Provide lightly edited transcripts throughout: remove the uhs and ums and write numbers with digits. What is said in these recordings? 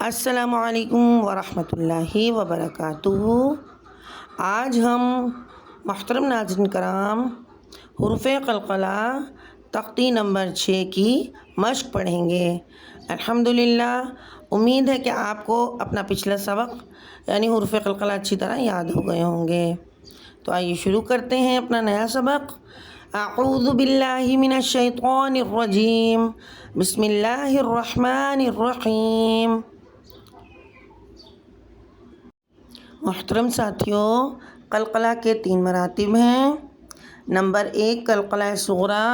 السلام علیکم ورحمۃ اللہ وبرکاتہ۔ آج ہم محترم ناظرین کرام حروف قلقلہ تختی نمبر 6 کی مشق پڑھیں گے۔ الحمدللہ، امید ہے کہ آپ کو اپنا پچھلا سبق یعنی حروف قلقلہ اچھی طرح یاد ہو گئے ہوں گے۔ تو آئیے شروع کرتے ہیں اپنا نیا سبق۔ اعوذ باللہ من الشیطان الرجیم، بسم اللہ الرحمن الرحیم۔ محترم ساتھیوں، قلقلہ کے 3 مراتب ہیں۔ نمبر 1 قلقلہ صغریٰ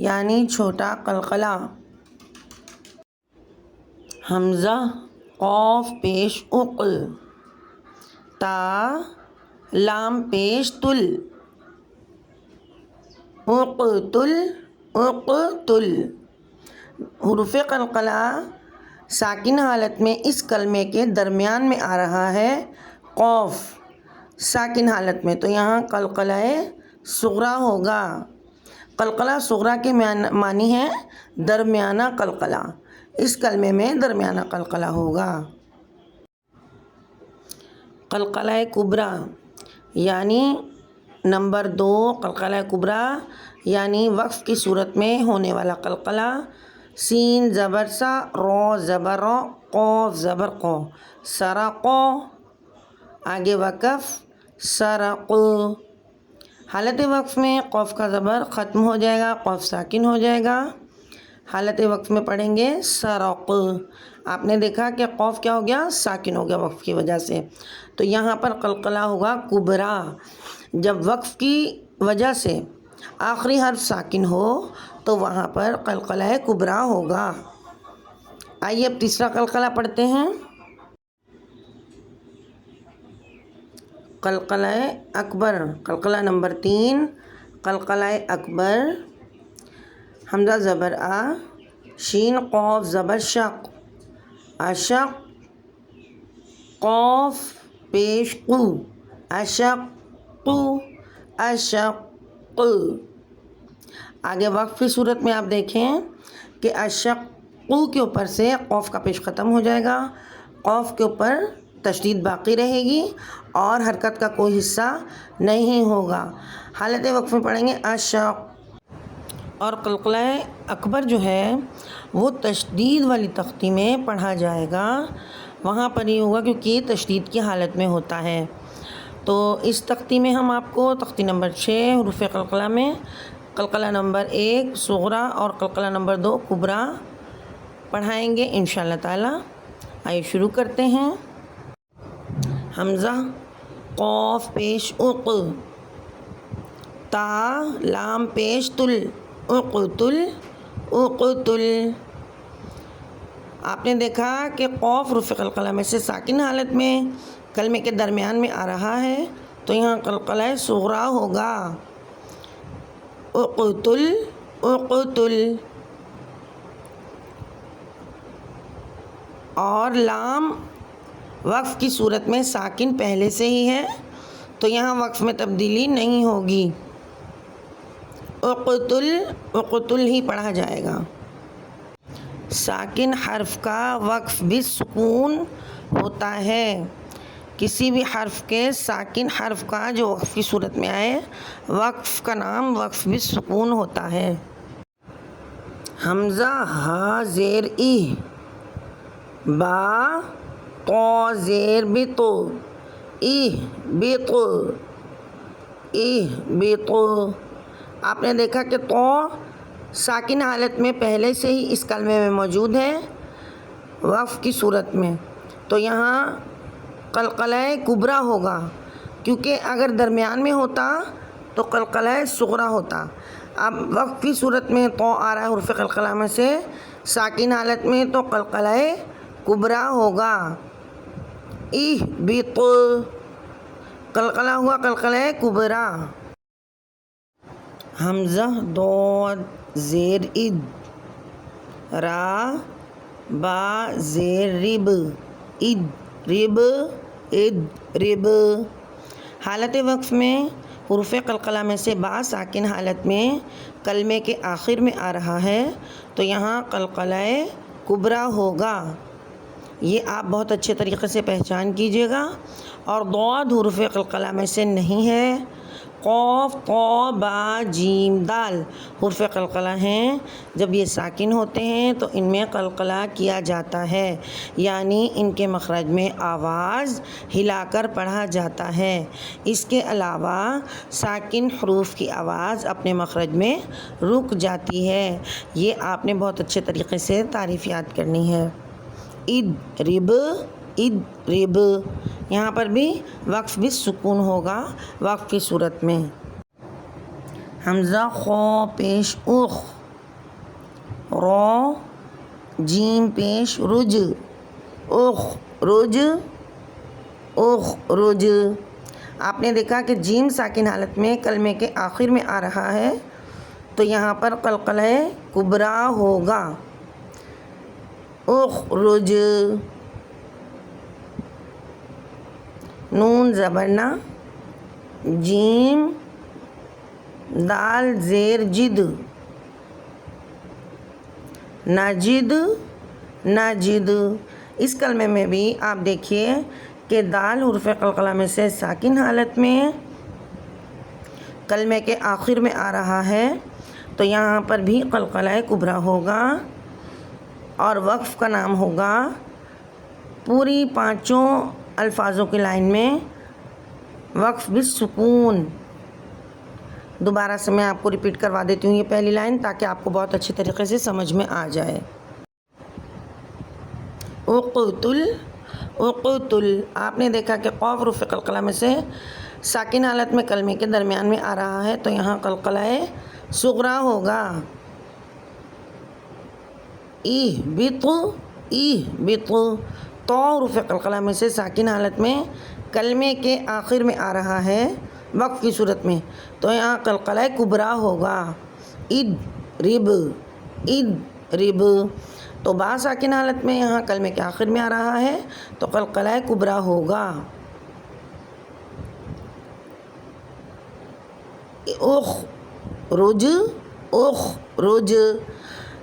یعنی چھوٹا قلقلہ، حمزہ قاف پیش اق، تا لام پیش تل، اقتل اقتل۔ حروف قلقلہ ساکن حالت میں اس کلمے کے درمیان میں آ رہا ہے قاف ساکن حالت میں، تو یہاں قلقلہ صغریٰ ہوگا۔ قلقلہ صغریٰ کے معنی ہے درمیانہ قلقلہ، اس کلمے میں درمیانہ قلقلہ ہوگا۔ قلقلہ کبریٰ یعنی نمبر 2 قلقلہ کبریٰ یعنی وقف کی صورت میں ہونے والا قلقلہ، سین زبر سا، رو زبر رو، قاف زبر قو، سرق، آگے وقف سرق۔ حالت وقف میں قاف کا زبر ختم ہو جائے گا، قاف ساکن ہو جائے گا۔ حالت وقف میں پڑھیں گے سرق۔ آپ نے دیکھا کہ قاف کیا ہو گیا؟ ساکن ہو گیا وقف کی وجہ سے، تو یہاں پر قلقلہ ہوگا کبریٰ۔ جب وقف کی وجہ سے آخری حرف ساکن ہو تو وہاں پر قلقلہ کبریٰ ہوگا۔ آئیے اب تیسرا قلقلہ پڑھتے ہیں۔ قلقلہ اکبر، قلقلہ نمبر 3 قلقلہ اکبر، حمزہ زبر آ، شین قاف زبر شق، اشق، قاف پیش قو، اشق اشق۔ آگے وقف کی صورت میں آپ دیکھیں کہ اشق کے اوپر سے قاف کا پیش ختم ہو جائے گا، قاف کے اوپر تشدید باقی رہے گی اور حرکت کا کوئی حصہ نہیں ہوگا۔ حالت وقف میں پڑھیں گے اشق۔ اور قلقلہ اکبر جو ہے وہ تشدید والی تختی میں پڑھا جائے گا، وہاں پر ہی ہوگا کیونکہ یہ تشدید کی حالت میں ہوتا ہے۔ تو اس تختی میں ہم آپ کو تختی نمبر 6 حروف قلقلہ میں قلقلہ نمبر 1 صغریٰ اور قلقلہ نمبر 2 کبریٰ پڑھائیں گے انشاءاللہ تعالی۔ آئیے شروع کرتے ہیں۔ حمزہ قاف پیش اق، تا لام پیش تل، اقتل اقتل۔ آپ نے دیکھا کہ قاف حروف قلقلہ میں سے ساکن حالت میں کلمے کے درمیان میں آ رہا ہے، تو یہاں قلقلہ صغریٰ ہوگا، اقتل اقتل۔ اور لام وقف کی صورت میں ساکن پہلے سے ہی ہے، تو یہاں وقف میں تبدیلی نہیں ہوگی، اقتل اقتل ہی پڑھا جائے گا۔ ساکن حرف کا وقف بھی سکون ہوتا ہے، کسی بھی حرف کے ساکن حرف کا جو وقف کی صورت میں آئے وقف کا نام وقف بھی سکون ہوتا ہے۔ حمزہ ہا زیر ای، با تو زیر بتو، بتو بتو۔ آپ نے دیکھا کہ تو ساکن حالت میں پہلے سے ہی اس کلمے میں موجود ہے وقف کی صورت میں، تو یہاں قلقلہ کبریٰ ہوگا، کیونکہ اگر درمیان میں ہوتا تو قلقلہ صغریٰ ہوتا۔ اب وقف کی صورت میں تو آ رہا ہے حروف قلقلہ میں سے ساکن حالت میں، تو قلقلہ کبریٰ ہوگا، بت، قلقلہ ہوا قلقلہ کبریٰ۔ حمزہ ضاد زیر اد، را با زیر رب، اد رب اد رب۔ حالت وقف میں حروف قلقلہ میں سے با ساکن حالت میں کلمے کے آخر میں آ رہا ہے، تو یہاں قلقلہ کبریٰ ہوگا، یہ آپ بہت اچھے طریقے سے پہچان کیجیے گا. اور ضاد حروف قلقلہ میں سے نہیں ہے. قاف طا با جیم دال حروف قلقلہ ہیں. جب یہ ساکن ہوتے ہیں تو ان میں قلقلہ کیا جاتا ہے، یعنی ان کے مخرج میں آواز ہلا کر پڑھا جاتا ہے. اس کے علاوہ ساکن حروف کی آواز اپنے مخرج میں رک جاتی ہے. یہ آپ نے بہت اچھے طریقے سے تعریف یاد کرنی ہے. اضرب اضرب، یہاں پر بھی وقف بھی سکون ہوگا وقف کی صورت میں. حمزہ خا پیش اخ، را جیم پیش رج، اخ رج اخ رج. آپ نے دیکھا کہ جیم ساکن حالت میں کلمے کے آخر میں آ رہا ہے تو یہاں پر قلقلہ کبریٰ ہوگا. اخرج، نون زبرنا، جیم دال زیر جد، نجد نجد. اس کلمے میں بھی آپ دیکھیے کہ دال حروف قلقلہ میں سے ساکن حالت میں کلمے کے آخر میں آ رہا ہے تو یہاں پر بھی قلقلہ کبریٰ ہوگا اور وقف کا نام ہوگا پوری پانچوں الفاظوں کی لائن میں وقف بالسکون. دوبارہ سے میں آپ کو ریپیٹ کروا دیتی ہوں یہ پہلی لائن تاکہ آپ کو بہت اچھی طریقے سے سمجھ میں آ جائے. اقتل اقتل، آپ نے دیکھا کہ قاف حروف قلقلہ میں سے ساکن حالت میں کلمے کے درمیان میں آ رہا ہے تو یہاں قلقلہ صغریٰ ہوگا. اہبط اہبط، طا حروف قلقلہ میں سے ساکن حالت میں کلمے کے آخر میں آ رہا ہے وقف کی صورت میں تو یہاں قلقلہ کبریٰ ہوگا. اضرب اضرب، تو با ساکن حالت میں یہاں کلمے کے آخر میں آ رہا ہے تو قلقلہ کبریٰ ہوگا. اخرج اخرج،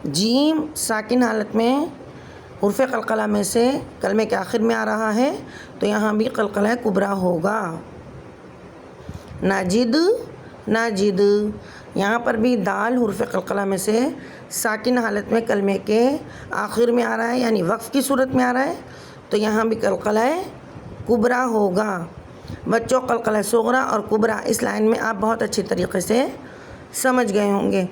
جیم ساکن حالت میں حروف قلقلہ میں سے کلمے کے آخر میں آ رہا ہے تو یہاں بھی قلقلہ کبریٰ ہوگا. نجد نجد، یہاں پر بھی دال حروف قلقلہ میں سے ساکن حالت میں کلمے کے آخر میں آ رہا ہے یعنی وقف کی صورت میں آ رہا ہے تو یہاں بھی قلقلہ کبریٰ ہوگا. بچوں، قلقلہ صغریٰ اور کبریٰ اس لائن میں آپ بہت اچھے طریقے سے سمجھ گئے ہوں گے.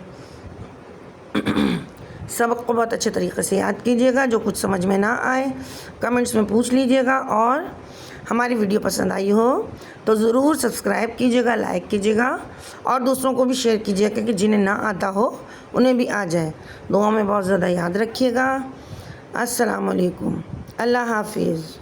سبق کو بہت اچھے طریقے سے یاد کیجیے گا. جو کچھ سمجھ میں نہ آئے کمنٹس میں پوچھ لیجیے گا، اور ہماری ویڈیو پسند آئی ہو تو ضرور سبسکرائب کیجیے گا، لائک کیجیے گا اور دوسروں کو بھی شیئر کیجیے گا کہ جنہیں نہ آتا ہو انہیں بھی آ جائے. دعا میں بہت زیادہ یاد رکھیے گا. السلام علیکم. اللہ حافظ.